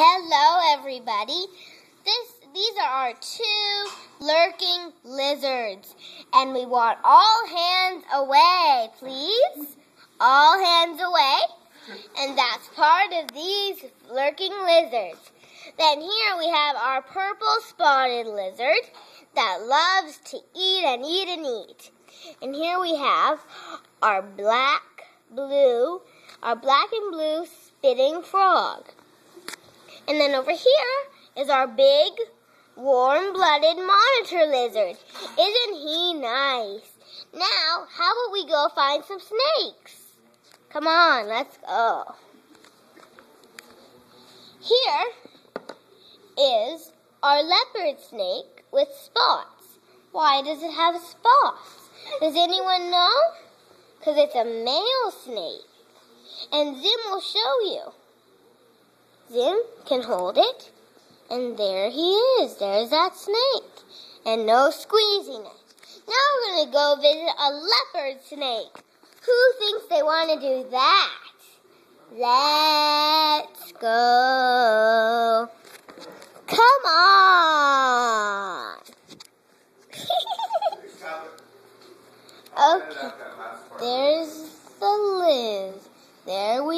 Hello, everybody. These are our two lurking lizards, and we want all hands away, please. All hands away, and that's part of these lurking lizards. Then here we have our purple spotted lizard that loves to eat and eat and eat. And here we have our black and blue spitting frog. And then over here is our big, warm-blooded monitor lizard. Isn't he nice? Now, how about we go find some snakes? Come on, let's go. Here is our leopard snake with spots. Why does it have spots? Does anyone know? Because it's a male snake. And Zim will show you. Zim can hold it, and there he is. There's that snake, and no squeezing it. Now we're going to go visit a leopard snake. Who thinks they want to do that? Let's go. Come on. Okay, there's the Liz. There we